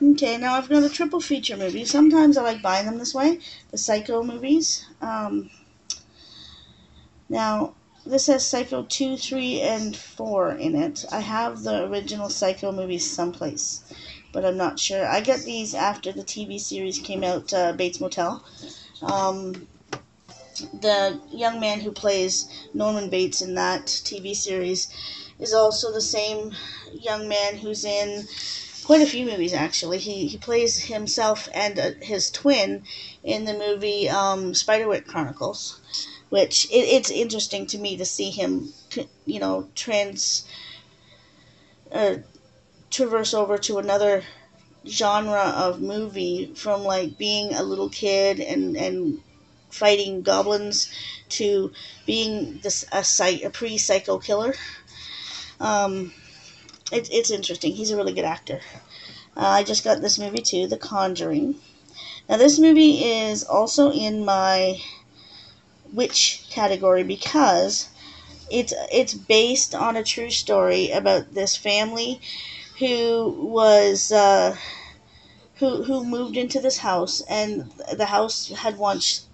Okay, now I've got a triple feature movie. Sometimes I like buying them this way. The Psycho movies. Now, this has Psycho 2, 3, and 4 in it. I have the original Psycho movies someplace, but I'm not sure. I got these after the TV series came out, Bates Motel. Um, the young man who plays Norman Bates in that TV series is also the same young man who's in quite a few movies, actually. He plays himself and his twin in the movie Spiderwick Chronicles, which it's interesting to me to see him, uh, traverse over to another genre of movie from like being a little kid and fighting goblins to being a pre-psycho killer. Um, it's interesting. He's a really good actor. I just got this movie too, The Conjuring. Now this movie is also in my witch category because it's based on a true story about this family who was who moved into this house, and the house had once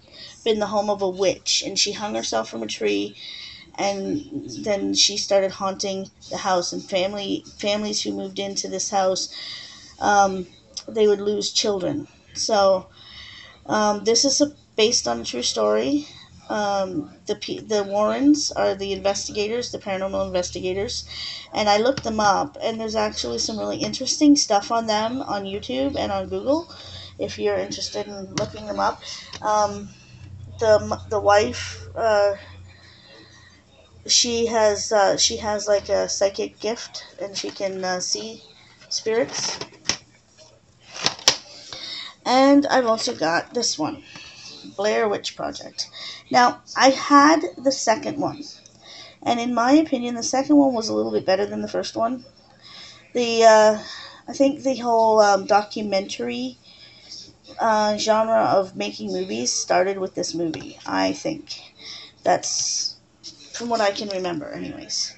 been the home of a witch, and she hung herself from a tree, and then she started haunting the house, and families who moved into this house, um, they would lose children. So this is based on a true story. The Warrens are the investigators, the paranormal investigators, and I looked them up, and there's actually some really interesting stuff on them on YouTube and on Google, if you're interested in looking them up. Um, the wife, she has like a psychic gift, and she can see spirits. And I've also got this one, Blair Witch Project. Now, I had the second one, and in my opinion, the second one was a little bit better than the first one. I think the whole documentary genre of making movies started with this movie. I think that's from what I can remember, anyways.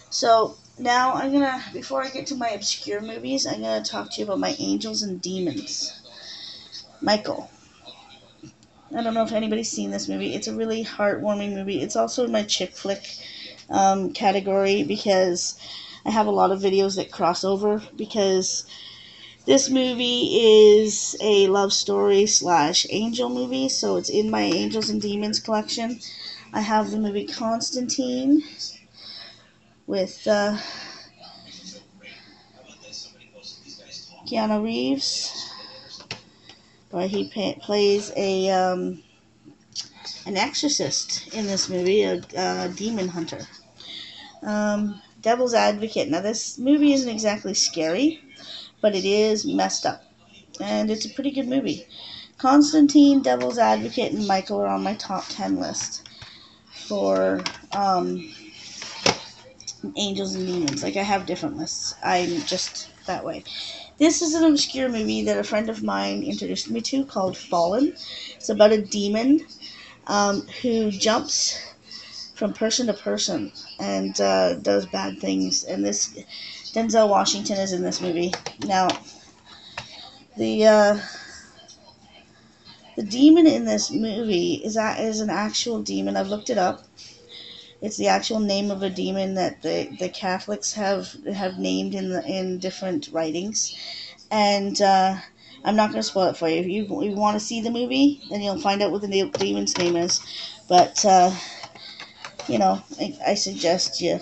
So now before I get to my obscure movies, I'm gonna talk to you about my Angels and Demons. Michael. I don't know if anybody's seen this movie. It's a really heartwarming movie. It's also in my chick flick category because I have a lot of videos that cross over, because this movie is a love story slash angel movie, so it's in my Angels and Demons collection. I have the movie Constantine with Keanu Reeves, where he plays an exorcist in this movie, a demon hunter. Devil's Advocate. Now, this movie isn't exactly scary, but it is messed up, and it's a pretty good movie. Constantine, Devil's Advocate, and Michael are on my top 10 list for Angels and Demons. Like, I have different lists. I'm just that way. This is an obscure movie that a friend of mine introduced me to called Fallen. It's about a demon who jumps from person to person and does bad things. And this Denzel Washington is in this movie. Now, the uh, the demon in this movie is an actual demon. I've looked it up. It's the actual name of a demon that the Catholics have named in different writings. And I'm not going to spoil it for you. If you want to see the movie, then you'll find out what the demon's name is. But I suggest you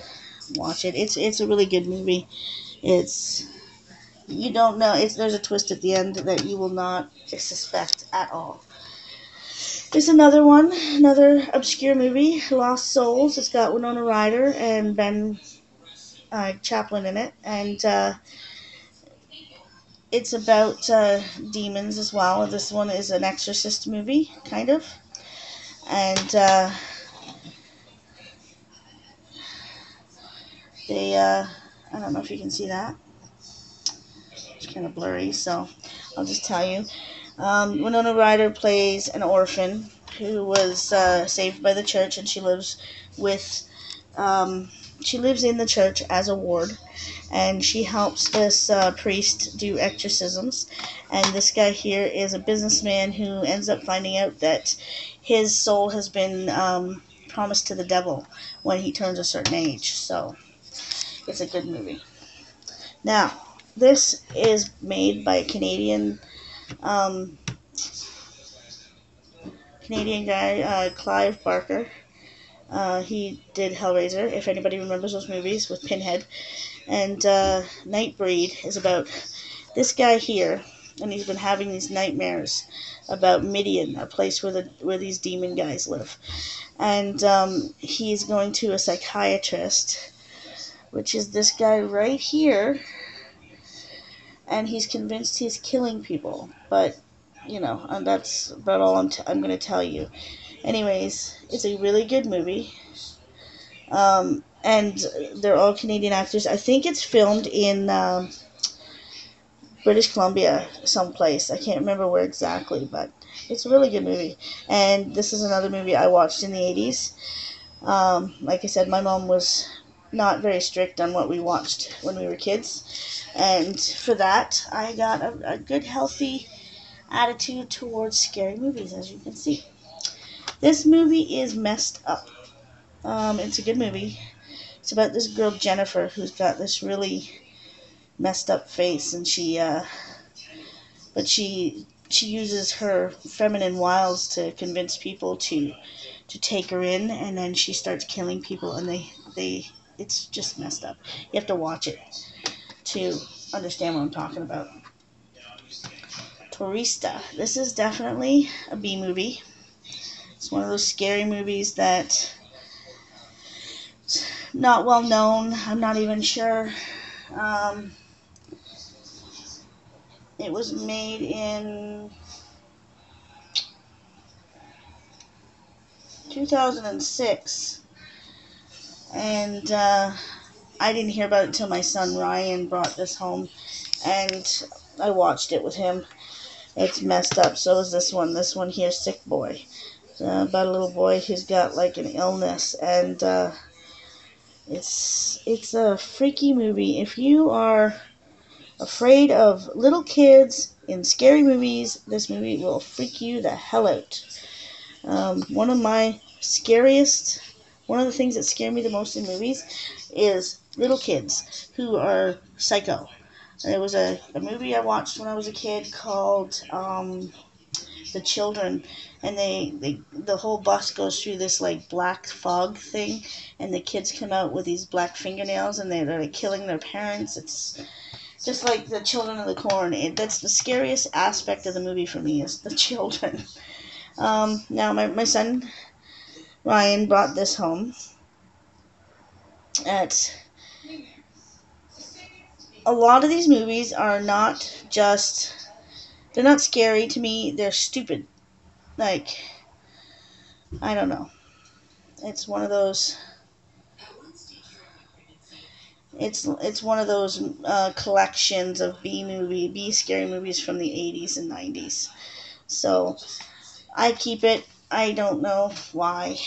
watch it. It's a really good movie. It's You don't know. There's a twist at the end that you will not suspect at all. There's another obscure movie, Lost Souls. It's got Winona Ryder and Ben Chaplin in it, and it's about demons as well. This one is an exorcist movie, kind of, and I don't know if you can see that. It's kind of blurry, so I'll just tell you. Winona Ryder plays an orphan who was saved by the church, and she lives with she lives in the church as a ward, and she helps this priest do exorcisms. And this guy here is a businessman who ends up finding out that his soul has been promised to the devil when he turns a certain age. So it's a good movie. Now, this is made by a um, Canadian guy, Clive Barker. He did Hellraiser, if anybody remembers those movies, with Pinhead. And Nightbreed is about this guy here, and he's been having these nightmares about Midian, a place where these demon guys live. And he's going to a psychiatrist, which is this guy right here, and he's convinced he's killing people. But, and that's about all I'm going to tell you. Anyways, it's a really good movie. And they're all Canadian actors. I think it's filmed in British Columbia someplace. I can't remember where exactly, but it's a really good movie. And this is another movie I watched in the 80s. Like I said, my mom was not very strict on what we watched when we were kids. And for that, I got a good, healthy attitude towards scary movies, as you can see. This movie is Messed Up. It's a good movie. It's about this girl, Jennifer, who's got this really messed up face, and she uses her feminine wiles to convince people to take her in, and then she starts killing people, and it's just messed up. You have to watch it to understand what I'm talking about. Tourista. This is definitely a B movie. It's one of those scary movies that not well known. I'm not even sure. It was made in 2006, and I didn't hear about it until my son Ryan brought this home, and I watched it with him. It's messed up. So is this one. This one here, Sick Boy. About a little boy who's got like an illness, and it's a freaky movie. If you are afraid of little kids in scary movies, this movie will freak you the hell out. One of the things that scare me the most in movies is little kids who are psycho. There was a movie I watched when I was a kid called The Children, and the whole bus goes through this like black fog thing, and the kids come out with these black fingernails, and they're like killing their parents. It's just like the Children of the Corn. That's the scariest aspect of the movie for me, is the children. Now my son Ryan brought this home. A lot of these movies are not just, they're not scary to me, they're stupid. Like, I don't know. It's one of those, it's one of those collections of B scary movies from the 80s and 90s. So, I keep it. I don't know why.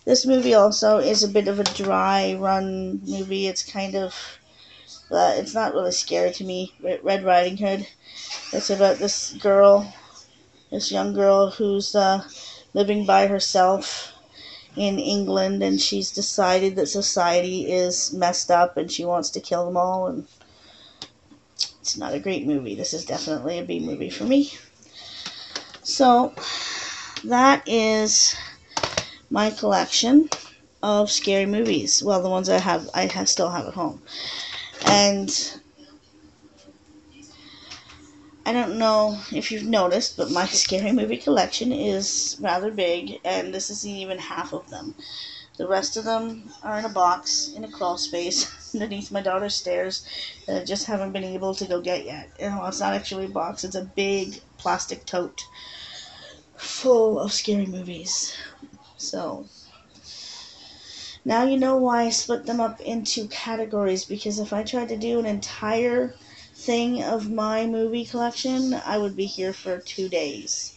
This movie also is a bit of a dry run movie. It's kind of, it's not really scary to me. Red Riding Hood. It's about this young girl who's living by herself in England, and she's decided that society is messed up and she wants to kill them all, and it's not a great movie. This is definitely a B movie for me. So, that is my collection of scary movies. Well, the ones I still have at home. And I don't know if you've noticed, but my scary movie collection is rather big, and this isn't even half of them. The rest of them are in a box, in a crawl space, underneath my daughter's stairs, that I just haven't been able to go get yet. It's not actually a box, it's a big plastic tote full of scary movies. So, now you know why I split them up into categories, because if I tried to do an entire thing of my movie collection, I would be here for 2 days.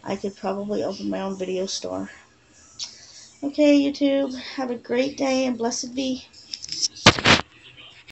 I could probably open my own video store. Okay, YouTube, have a great day, and blessed be.